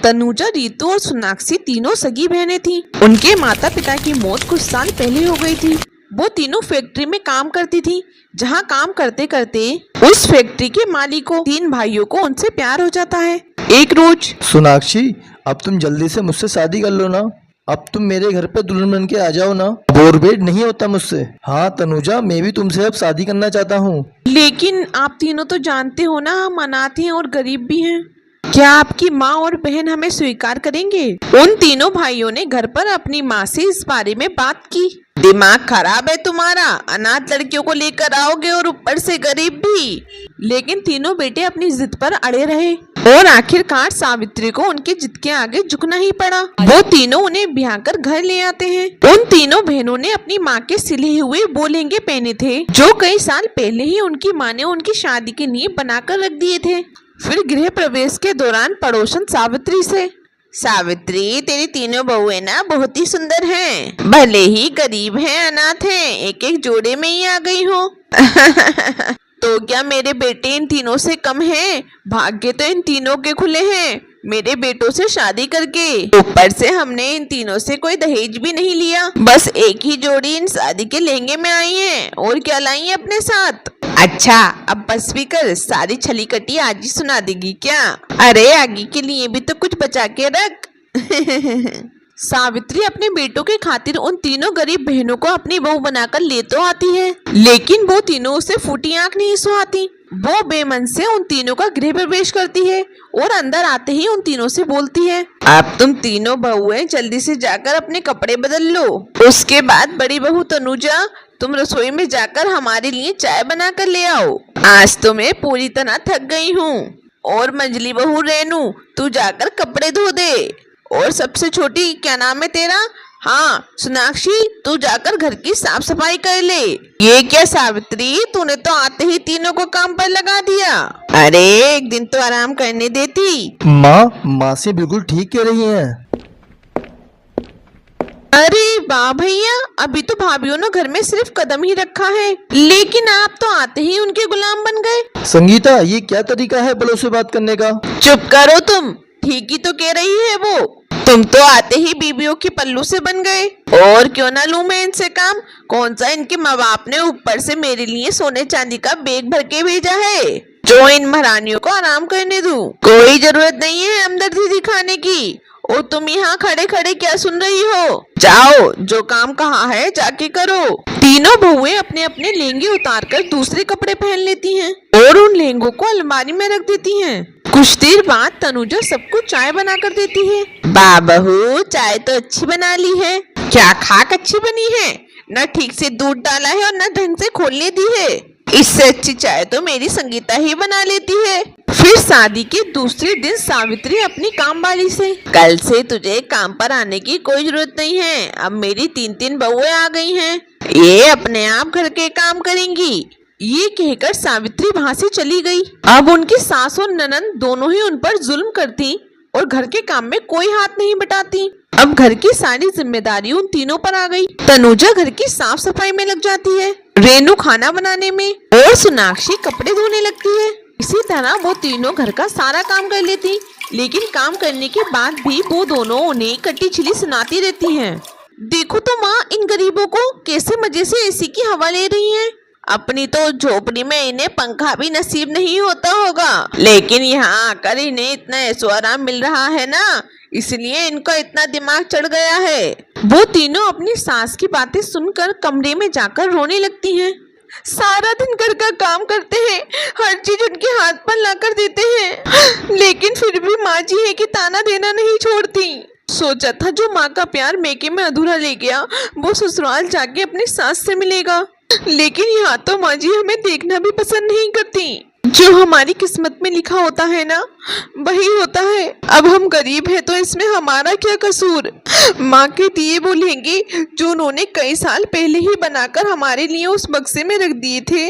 तनुजा, रीतू और सोनाक्षी तीनों सगी बहनें थीं। उनके माता पिता की मौत कुछ साल पहले हो गई थी। वो तीनों फैक्ट्री में काम करती थी, जहाँ काम करते करते उस फैक्ट्री के मालिक को, तीन भाइयों को उनसे प्यार हो जाता है। एक रोज, सोनाक्षी, अब तुम जल्दी से मुझसे शादी कर लो ना। अब तुम मेरे घर पे दुल्हन बन के आ जाओ ना। बोरवेट नहीं होता मुझसे। हाँ तनुजा, मैं भी तुमसे अब शादी करना चाहता हूँ। लेकिन आप तीनों तो जानते हो ना, हम अनाथ हैं और गरीब भी हैं। क्या आपकी माँ और बहन हमें स्वीकार करेंगे? उन तीनों भाइयों ने घर पर अपनी माँ से इस बारे में बात की। दिमाग खराब है तुम्हारा, अनाथ लड़कियों को लेकर आओगे और ऊपर से गरीब भी। लेकिन तीनों बेटे अपनी जिद पर अड़े रहे और आखिरकार सावित्री को उनकी जिद के आगे झुकना ही पड़ा। वो तीनों उन्हें ब्याह कर घर ले आते हैं। उन तीनों बहनों ने अपनी माँ के सिले हुए वो लहंगे पहने थे, जो कई साल पहले ही उनकी माँ ने उनकी शादी के लिए बनाकर रख दिए थे। फिर गृह प्रवेश के दौरान पड़ोसन सावित्री से, सावित्री, तेरी तीनों बहुएं ना बहुत ही सुंदर हैं। भले ही गरीब हैं, अनाथ हैं, एक एक जोड़े में ही आ गई हो। तो क्या मेरे बेटे इन तीनों से कम हैं? भाग्य तो इन तीनों के खुले हैं मेरे बेटों से शादी करके। ऊपर से हमने इन तीनों से कोई दहेज भी नहीं लिया, बस एक ही जोड़ी इन शादी के लहंगे में आई है। और क्या लाई है अपने साथ? अच्छा, अब बस भी कर, सारी छली कटी आज ही सुना देगी क्या? अरे आगे के लिए भी तो कुछ बचा के रख। सावित्री अपने बेटों के खातिर उन तीनों गरीब बहनों को अपनी बहू बनाकर ले तो आती है, लेकिन वो तीनों उसे फूटी आंख नहीं सुहाती। वो बेमन से उन तीनों का गृह प्रवेश करती है और अंदर आते ही उन तीनों से बोलती है, अब तुम तीनों बहुएं जल्दी से जाकर अपने कपड़े बदल लो। उसके बाद बड़ी बहू तनुजा, तुम रसोई में जाकर हमारे लिए चाय बना कर ले आओ। आज तो मैं पूरी तरह थक गई हूँ। और मंजली बहू रेनू, तू जाकर कपड़े धो दे। और सबसे छोटी, क्या नाम है तेरा? हाँ सोनाक्षी, तू जाकर घर की साफ सफाई कर ले। ये क्या सावित्री, तूने तो आते ही तीनों को काम पर लगा दिया। अरे एक दिन तो आराम करने देती। माँ से बिल्कुल ठीक कह रही हैं। अरे वाह भैया, अभी तो भाभीियों ने घर में सिर्फ कदम ही रखा है, लेकिन आप तो आते ही उनके गुलाम बन गए। संगीता, ये क्या तरीका है बड़ों से बात करने का? चुप करो तुम, ठीक ही तो कह रही है वो। तुम तो आते ही बीबियों के पल्लू से बन गए। और क्यों ना लूं मैं इनसे काम? कौन सा इनके माँ बाप ने ऊपर से मेरे लिए सोने चांदी का बैग भर के भेजा है, जो इन महारानियों को आराम करने दूं? कोई जरूरत नहीं है हमदर्दी दिखाने की। और तुम यहाँ खड़े खड़े क्या सुन रही हो? जाओ, जो काम कहा है जाके करो। तीनों बहुएं अपने अपने लहंगे उतारकर दूसरे कपड़े पहन लेती हैं और उन लहंगों को अलमारी में रख देती हैं। कुछ देर बाद तनुजा सबको चाय बना कर देती है। वाह बहू, चाय तो अच्छी बना ली है। क्या खाक अच्छी बनी है? न ठीक से दूध डाला है और न ढंग से खोलने दी है। इससे अच्छी चाय तो मेरी संगीता ही बना लेती है। फिर शादी के दूसरे दिन सावित्री अपनी काम वाली से, कल से तुझे काम पर आने की कोई जरूरत नहीं है, अब मेरी तीन तीन बहुएं आ गई हैं, ये अपने आप घर के काम करेंगी। ये कहकर सावित्री वहाँ से चली गई। अब उनकी सास और ननंद दोनों ही उन पर जुल्म करती और घर के काम में कोई हाथ नहीं बटाती। अब घर की सारी जिम्मेदारी उन तीनों पर आ गई। तनुजा घर की साफ सफाई में लग जाती है, रेनू खाना बनाने में और सोनाक्षी कपड़े धोने लगती है। इसी तरह वो तीनों घर का सारा काम कर लेती, लेकिन काम करने के बाद भी वो दोनों उन्हें कटी छिली सुनाती रहती हैं। देखो तो माँ, इन गरीबों को कैसे मजे से एसी की हवा ले रही हैं। अपनी तो झोपड़ी में इन्हें पंखा भी नसीब नहीं होता होगा, लेकिन यहाँ आकर इन्हें इतना ऐशो आराम मिल रहा है ना, इसलिए इनका इतना दिमाग चढ़ गया है। वो तीनों अपनी सास की बातें सुनकर कमरे में जाकर रोने लगती हैं। सारा दिन घर का काम करते हैं, हर चीज उनके हाथ पर लाकर देते हैं, लेकिन फिर भी माँ जी है कि ताना देना नहीं छोड़ती। सोचा था जो माँ का प्यार मेके में अधूरा ले गया, वो ससुराल जाके अपनी सास से मिलेगा, लेकिन यहाँ तो माँ जी हमें देखना भी पसंद नहीं करती। जो हमारी किस्मत में लिखा होता है ना, वही होता है। अब हम गरीब हैं तो इसमें हमारा क्या कसूर? माँ के दिए वो लहंगे जो उन्होंने कई साल पहले ही बनाकर हमारे लिए उस बक्से में रख दिए थे,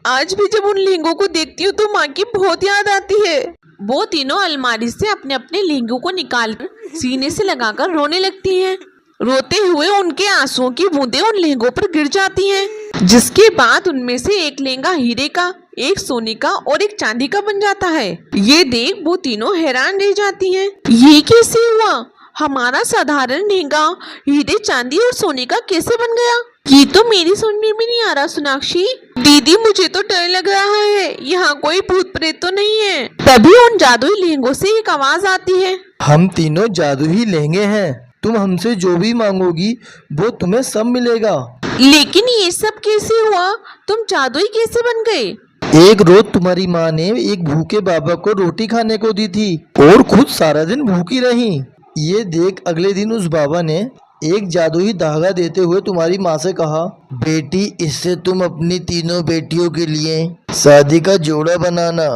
आज भी जब उन लहंगों को देखती हूँ तो माँ की बहुत याद आती है। वो तीनों अलमारी से अपने अपने लहंगों को निकाल सीने से लगाकर रोने लगती हैं। रोते हुए उनके आंसुओं की बूंदें उन लहंगों पर गिर जाती हैं, जिसके बाद उनमें से एक लहंगा हीरे का, एक सोने का और एक चांदी का बन जाता है। ये देख वो तीनों हैरान रह जाती हैं। ये कैसे हुआ? हमारा साधारण लहंगा हीरे चांदी और सोने का कैसे बन गया? ये तो मेरी समझ में भी नहीं आ रहा सोनाक्षी। दीदी मुझे तो डर लग रहा है, यहाँ कोई भूत प्रेत तो नहीं है। तभी उन जादुई लहंगों से एक आवाज आती है, हम तीनों जादू ही लहंगे हैं, तुम हमसे जो भी मांगोगी वो तुम्हें सब मिलेगा। लेकिन ये सब कैसे हुआ? तुम जादुई कैसे बन गए? एक रोज तुम्हारी माँ ने एक भूखे बाबा को रोटी खाने को दी थी और खुद सारा दिन भूखी रही। ये देख अगले दिन उस बाबा ने एक जादुई धागा देते हुए तुम्हारी माँ से कहा, बेटी इससे तुम अपनी तीनों बेटियों के लिए शादी का जोड़ा बनाना।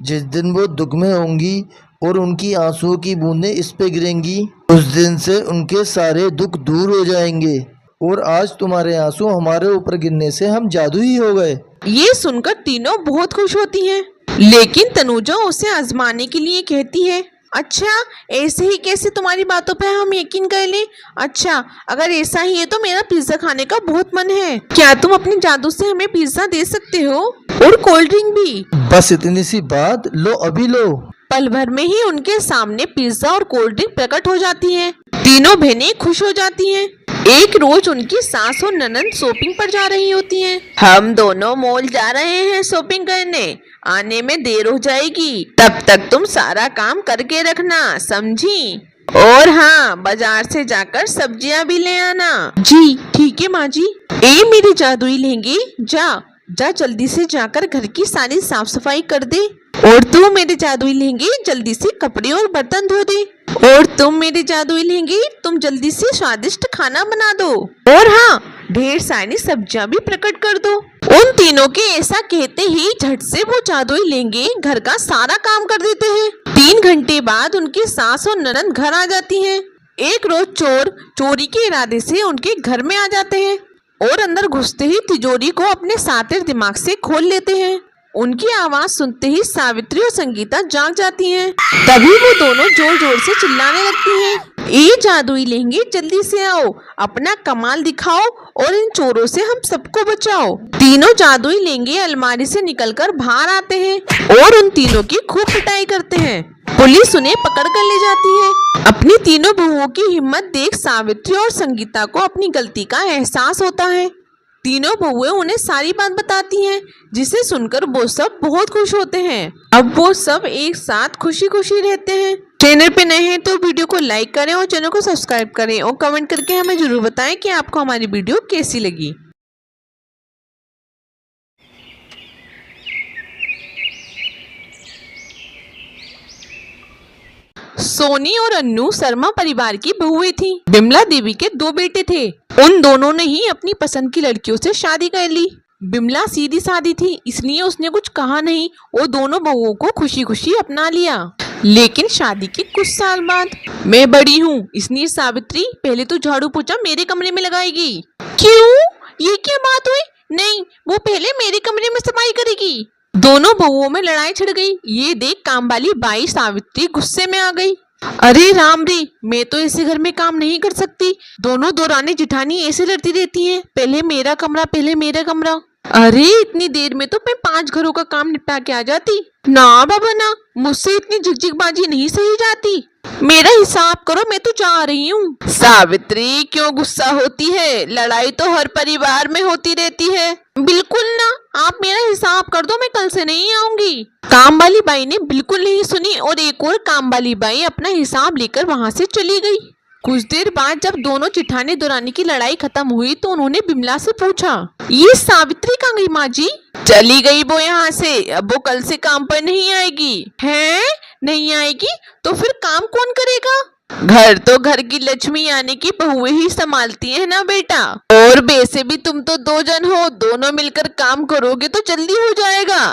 जिस दिन वो दुख में होंगी और उनकी आंसुओं की बूंदें इस पे गिरेंगी, उस दिन से उनके सारे दुख दूर हो जाएंगे। और आज तुम्हारे आंसू हमारे ऊपर गिरने से हम जादुई हो गए। ये सुनकर तीनों बहुत खुश होती हैं। लेकिन तनुजा उसे आजमाने के लिए कहती है, अच्छा ऐसे ही कैसे तुम्हारी बातों पे हम यकीन कर लें? अच्छा अगर ऐसा ही है तो मेरा पिज्जा खाने का बहुत मन है। क्या तुम अपने जादू से हमें पिज्जा दे सकते हो? और कोल्ड ड्रिंक भी। बस इतनी सी बात, लो अभी लो। पल भर में ही उनके सामने पिज्जा और कोल्ड ड्रिंक प्रकट हो जाती हैं। तीनों बहनें खुश हो जाती हैं। एक रोज उनकी सास और ननंद शॉपिंग पर जा रही होती हैं। हम दोनों मॉल जा रहे हैं शॉपिंग करने, आने में देर हो जाएगी, तब तक तुम सारा काम करके रखना, समझी? और हाँ, बाजार से जाकर सब्जियां भी ले आना। जी ठीक है माँ जी। ए मेरे जादुई लहंगे, जा जा जल्दी से जाकर घर की सारी साफ सफाई कर दे। और तू मेरे जादुई लहंगे जल्दी से कपड़े और बर्तन धो दे। और तुम मेरे जादुई लहंगे, तुम जल्दी से स्वादिष्ट खाना बना दो। और हाँ, ढेर सारी सब्जियां भी प्रकट कर दो। उन तीनों के ऐसा कहते ही झट से वो जादुई लहंगे घर का सारा काम कर देते हैं। 3 घंटे बाद उनकी सास और ननंद घर आ जाती हैं। एक रोज चोर चोरी के इरादे से उनके घर में आ जाते हैं और अंदर घुसते ही तिजोरी को अपने सातिर दिमाग से खोल लेते हैं। उनकी आवाज सुनते ही सावित्री और संगीता जाग जाती हैं। तभी वो दोनों जोर जोर से चिल्लाने लगती हैं, ए जादुई लहंगे जल्दी से आओ, अपना कमाल दिखाओ और इन चोरों से हम सबको बचाओ। तीनों जादुई लहंगे अलमारी से निकलकर बाहर आते हैं और उन तीनों की खूब पिटाई करते हैं। पुलिस उन्हें पकड़ कर ले जाती है। अपनी तीनों बहुओं की हिम्मत देख सावित्री और संगीता को अपनी गलती का एहसास होता है। तीनों बहुएं उन्हें सारी बात बताती हैं, जिसे सुनकर वो सब बहुत खुश होते हैं। अब वो सब एक साथ खुशी खुशी रहते हैं। चैनल पे नए हैं तो वीडियो को लाइक करें और चैनल को सब्सक्राइब करें और कमेंट करके हमें जरूर बताएं कि आपको हमारी वीडियो कैसी लगी। सोनी और अन्नू शर्मा परिवार की बहुएं थीं। बिमला देवी के 2 बेटे थे। उन दोनों ने ही अपनी पसंद की लड़कियों से शादी कर ली। बिमला सीधी सादी थी, इसलिए उसने कुछ कहा नहीं और दोनों बहुओं को खुशी खुशी अपना लिया। लेकिन शादी के कुछ साल बाद, मैं बड़ी हूँ इसलिए सावित्री पहले तो झाड़ू पोछा मेरे कमरे में लगाएगी। क्यों? ये क्या बात हुई? नहीं, वो पहले मेरे कमरे में सफाई करेगी। दोनों बहुओं में लड़ाई छिड़ गई। ये देख काम वाली बाई सावित्री गुस्से में आ गई। अरे राम रे, मैं तो ऐसे घर में काम नहीं कर सकती। दोनों दौरानी जिठानी ऐसे लड़ती रहती हैं, पहले मेरा कमरा पहले मेरा कमरा। अरे इतनी देर में तो मैं 5 घरों का काम निपटा के आ जाती। ना बाबा ना, मुझसे इतनी झिकझिकबाजी नहीं सही जाती। मेरा हिसाब करो, मैं तो जा रही हूँ। सावित्री क्यों गुस्सा होती है? लड़ाई तो हर परिवार में होती रहती है। बिल्कुल ना, आप मेरा हिसाब कर दो, मैं कल से नहीं आऊंगी। काम वाली बाई ने बिल्कुल नहीं सुनी और एक और काम वाली बाई अपना हिसाब लेकर वहाँ से चली गई। कुछ देर बाद जब दोनों जिठानी दौरानी की लड़ाई खत्म हुई तो उन्होंने बिमला से पूछा, ये सावित्री कहाँ गई माँ जी? चली गई वो यहाँ से, अब वो कल से काम पर नहीं आएगी। है? नहीं आएगी तो फिर काम कौन करेगा? घर तो घर की लक्ष्मी यानी कि बहुएं ही संभालती है ना बेटा। और वैसे भी तुम तो 2 जन हो, दोनों मिलकर काम करोगे तो जल्दी हो जाएगा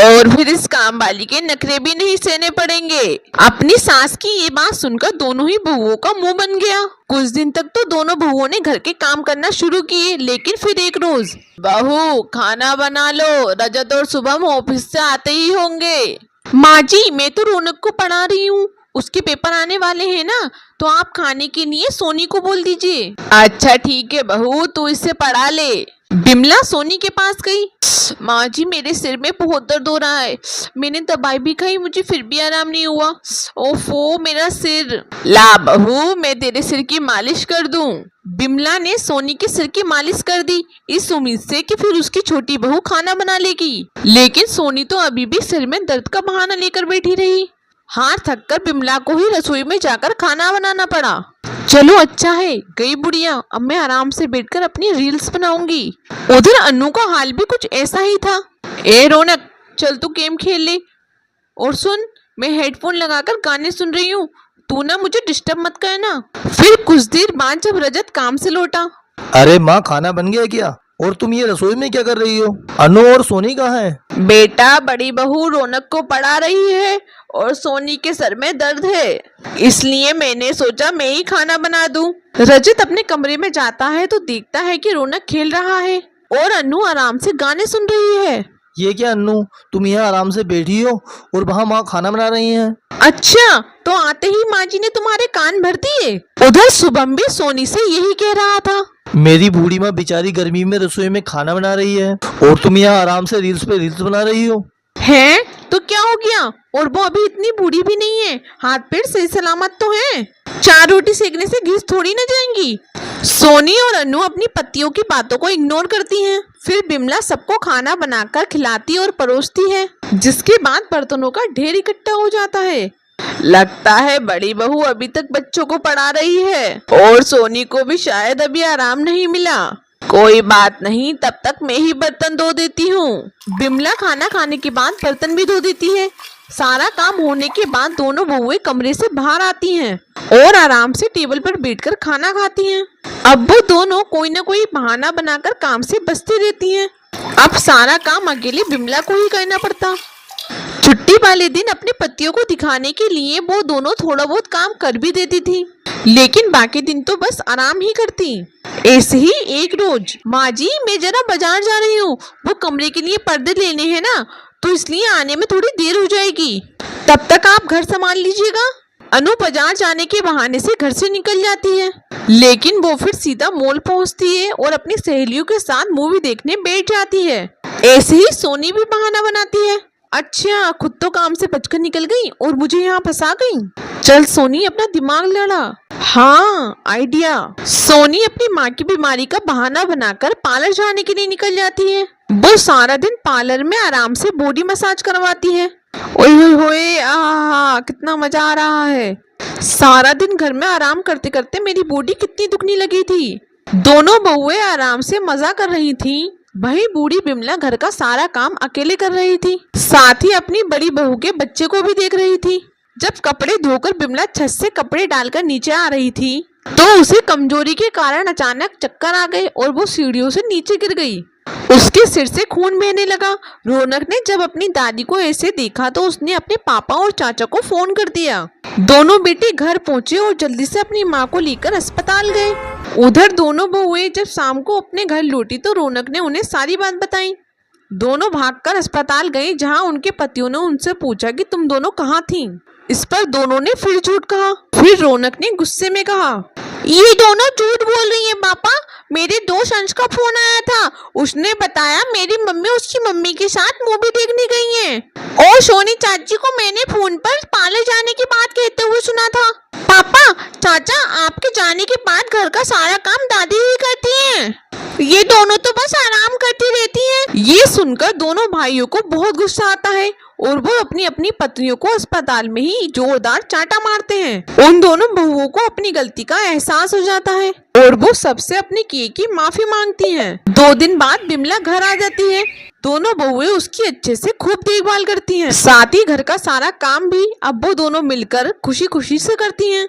और फिर इस काम वाली के नखरे भी नहीं सहने पड़ेंगे। अपनी सास की ये बात सुनकर दोनों ही बहुओं का मुंह बन गया। कुछ दिन तक तो दोनों बहुओं ने घर के काम करना शुरू किए, लेकिन फिर एक रोज, बहू खाना बना लो, रजत और शुभम ऑफिस से आते ही होंगे। माँ जी, मैं तो रौनक को पढ़ा रही हूँ, उसके पेपर आने वाले हैं ना, तो आप खाने के लिए सोनी को बोल दीजिए। अच्छा ठीक है बहू, तू इससे पढ़ा ले। बिमला सोनी के पास गई। माँ जी मेरे सिर में बहुत दर्द हो रहा है, मैंने दवाई भी खाई, मुझे फिर भी आराम नहीं हुआ। ओफो मेरा सिर। ला बहू मैं तेरे सिर की मालिश कर दूं। बिमला ने सोनी के सिर की मालिश कर दी, इस उम्मीद से कि फिर उसकी छोटी बहू खाना बना लेगी। लेकिन सोनी तो अभी भी सिर में दर्द का बहाना लेकर बैठी रही। हार थककर बिमला को ही रसोई में जाकर खाना बनाना पड़ा। चलो अच्छा है गई बुढ़िया, अब मैं आराम से बैठकर अपनी रील्स बनाऊंगी। उधर अन्नू का हाल भी कुछ ऐसा ही था। ए रौनक चल तू गेम खेल ले, और सुन मैं हेडफोन लगाकर गाने सुन रही हूँ, तू ना मुझे डिस्टर्ब मत करना। फिर कुछ देर बाद जब रजत काम से लौटा। अरे माँ खाना बन गया क्या? और तुम ये रसोई में क्या कर रही हो? अनु और सोनी कहाँ है? बेटा बड़ी बहू रौनक को पढ़ा रही है और सोनी के सर में दर्द है, इसलिए मैंने सोचा मैं ही खाना बना दूं। रजत अपने कमरे में जाता है तो देखता है कि रौनक खेल रहा है और अनु आराम से गाने सुन रही है। ये क्या अन्नू, तुम यहाँ आराम से बैठी हो और वहाँ माँ खाना बना रही हैं? अच्छा तो आते ही माँ जी ने तुम्हारे कान भर दिए। उधर शुभम भी सोनी से यही कह रहा था। मेरी बूढ़ी माँ बेचारी गर्मी में रसोई में खाना बना रही है और तुम यहाँ आराम से रील्स पे रील्स बना रही हो। है तो क्या हो गया, और वो अभी इतनी बूढ़ी भी नहीं है, हाथ पैर सही सलामत तो हैं। 4 रोटी सेकने से घिस थोड़ी न जाएंगी। सोनी और अनु अपनी पतियों की बातों को इग्नोर करती हैं। फिर बिमला सबको खाना बनाकर खिलाती और परोसती है, जिसके बाद बर्तनों का ढेर इकट्ठा हो जाता है। लगता है बड़ी बहू अभी तक बच्चों को पढ़ा रही है और सोनी को भी शायद अभी आराम नहीं मिला। कोई बात नहीं, तब तक मैं ही बर्तन धो देती हूँ। बिमला खाना खाने के बाद बर्तन भी धो देती है। सारा काम होने के बाद दोनों बहुएं कमरे से बाहर आती हैं और आराम से टेबल पर बैठकर खाना खाती हैं। अब वो दोनों कोई न कोई बहाना बनाकर काम से बचती रहती हैं। अब सारा काम अकेले बिमला को ही करना पड़ता। छुट्टी वाले दिन अपने पतियों को दिखाने के लिए वो दोनों थोड़ा बहुत काम कर भी देती थी, लेकिन बाकी दिन तो बस आराम ही करती। ऐसे ही एक रोज, माँ जी मैं जरा बाजार जा रही हूँ, वो कमरे के लिए पर्दे लेने हैं ना, तो इसलिए आने में थोड़ी देर हो जाएगी, तब तक आप घर संभाल लीजिएगा। अनु बाजार जाने के बहाने से घर से निकल जाती है, लेकिन वो फिर सीधा मॉल पहुँचती है और अपनी सहेलियों के साथ मूवी देखने बैठ जाती है। ऐसे ही सोनी भी बहाना बनाती है। अच्छा खुद तो काम से बचकर निकल गई और मुझे यहाँ फंसा गई। चल सोनी अपना दिमाग लड़ा। हाँ आइडिया। सोनी अपनी माँ की बीमारी का बहाना बनाकर पार्लर जाने के लिए निकल जाती है। वो सारा दिन पार्लर में आराम से बॉडी मसाज करवाती है। ओए होए होए, आहा कितना मजा आ रहा है। सारा दिन घर में आराम करते करते मेरी बॉडी कितनी दुखने लगी थी। दोनों बहुएं आराम से मजा कर रही थी, वही बूढ़ी बिमला घर का सारा काम अकेले कर रही थी, साथ ही अपनी बड़ी बहू के बच्चे को भी देख रही थी। जब कपड़े धोकर बिमला छत से कपड़े डालकर नीचे आ रही थी, तो उसे कमजोरी के कारण अचानक चक्कर आ गए और वो सीढ़ियों से नीचे गिर गई। उसके सिर से खून बहने लगा। रौनक ने जब अपनी दादी को ऐसे देखा तो उसने अपने पापा और चाचा को फोन कर दिया। दोनों बेटे घर पहुंचे और जल्दी से अपनी माँ को लेकर अस्पताल गए। उधर दोनों बहुएं जब शाम को अपने घर लौटी तो रौनक ने उन्हें सारी बात बताई। दोनों भागकर अस्पताल गए, जहां उनके पतियों ने उनसे पूछा कि तुम दोनों कहाँ थीं। इस पर दोनों ने फिर झूठ कहा। फिर रौनक ने गुस्से में कहा, ये दोनों झूठ बोल रही है पापा, मेरे दोस्त अंश का फोन आया था, उसने बताया मेरी मम्मी उसकी मम्मी के साथ मूवी देखने गई हैं और सोनी चाची को मैंने फोन पर पार्लर जाने की बात कहते हुए सुना था। पापा चाचा आपके जाने के बाद घर का सारा काम दादी ही करती हैं, ये दोनों तो बस आराम करती रहती हैं। ये सुनकर दोनों भाइयों को बहुत गुस्सा आता है और वो अपनी अपनी पत्नियों को अस्पताल में ही जोरदार चांटा मारते हैं। उन दोनों बहुओं को अपनी गलती का एहसास हो जाता है और वो सबसे अपने किए की माफी मांगती हैं। 2 दिन बाद बिमला घर आ जाती है। दोनों बहुएं उसकी अच्छे से खूब देखभाल करती हैं, साथ ही घर का सारा काम भी अब वो दोनों मिलकर खुशी खुशी से करती हैं।